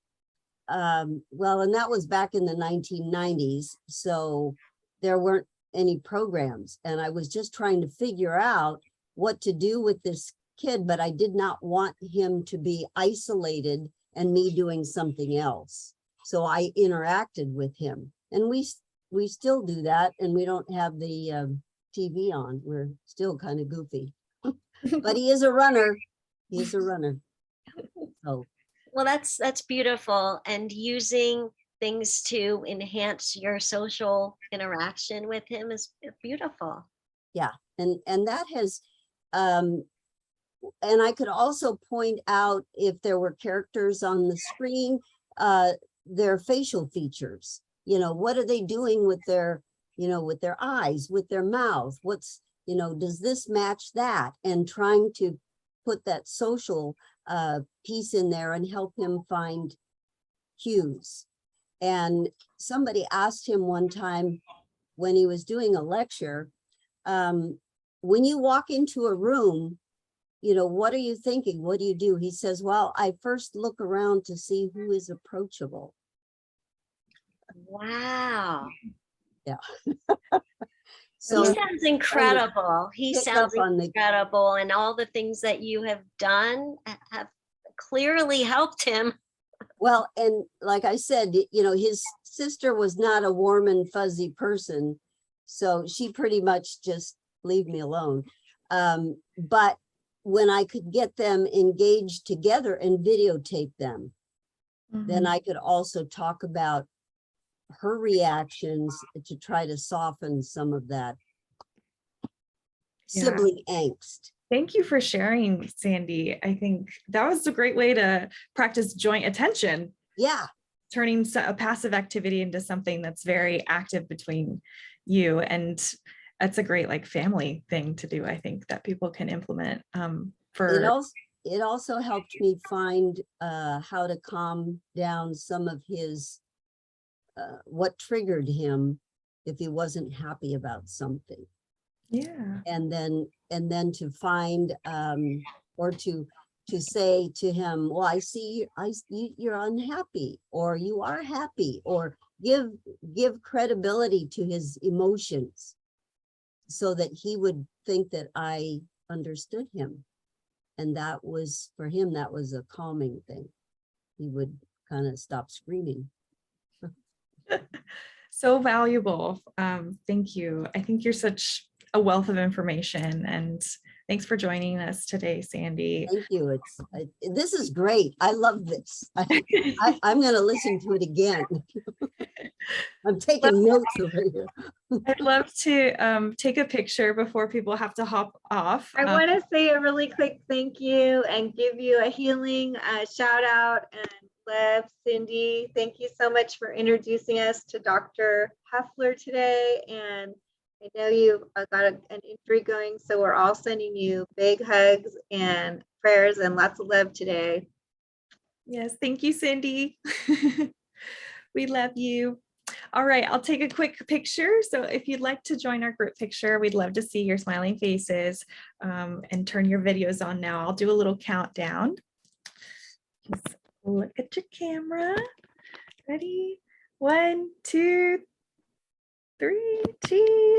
well, and that was back in the 1990s. So there weren't any programs, and I was just trying to figure out what to do with this kid, but I did not want him to be isolated and me doing something else. So I interacted with him, and we still do that, and we don't have the TV on. We're still kind of goofy, but he is a runner. He's a runner. So. Well, that's beautiful, and using things to enhance your social interaction with him is beautiful. Yeah. And that has, and I could also point out if there were characters on the screen, their facial features, what are they doing with their, with their eyes, with their mouth? What's, does this match that? And trying to put that social piece in there and help him find cues. And somebody asked him one time when he was doing a lecture, when you walk into a room, you know, what are you thinking? What do you do? He says, well, I first look around to see who is approachable. Wow. So He sounds incredible. He pick sounds up on the- incredible. And all the things that you have done have clearly helped him. well, and like I said, you know, his sister was not a warm and fuzzy person. So she pretty much just leave me alone. But when I could get them engaged together and videotape them, then Mhm. I could also talk about her reactions to try to soften some of that Yeah. sibling angst. Thank you for sharing, Sandy. I think that was a great way to practice joint attention, Yeah, turning a passive activity into something that's very active between you. And that's a great like family thing to do, I think, that people can implement it also helped me find how to calm down some of his what triggered him if he wasn't happy about something. yeah. And then to find or to say to him, well, I see you're unhappy, or you are happy, or give credibility to his emotions so that he would think that I understood him. And that was, for him, that was a calming thing. He would kind of stop screaming. So valuable. Thank you. I think you're such a wealth of information, and thanks for joining us today, Sandy. Thank you. This is great. I love this. I'm going to listen to it again. I'm taking notes over here. I'd love to take a picture before people have to hop off. I want to say a really quick thank you and give you a healing shout out. And Lev, Cindy, thank you so much for introducing us to Dr. Heffler today. And I know you've got an injury going, so we're all sending you big hugs and prayers and lots of love today. Yes, thank you, Cindy. We love you. All right, I'll take a quick picture. So if you'd like to join our group picture, we'd love to see your smiling faces, and turn your videos on now. I'll do a little countdown. Just look at your camera. Ready? 1, 2, 3, cheese.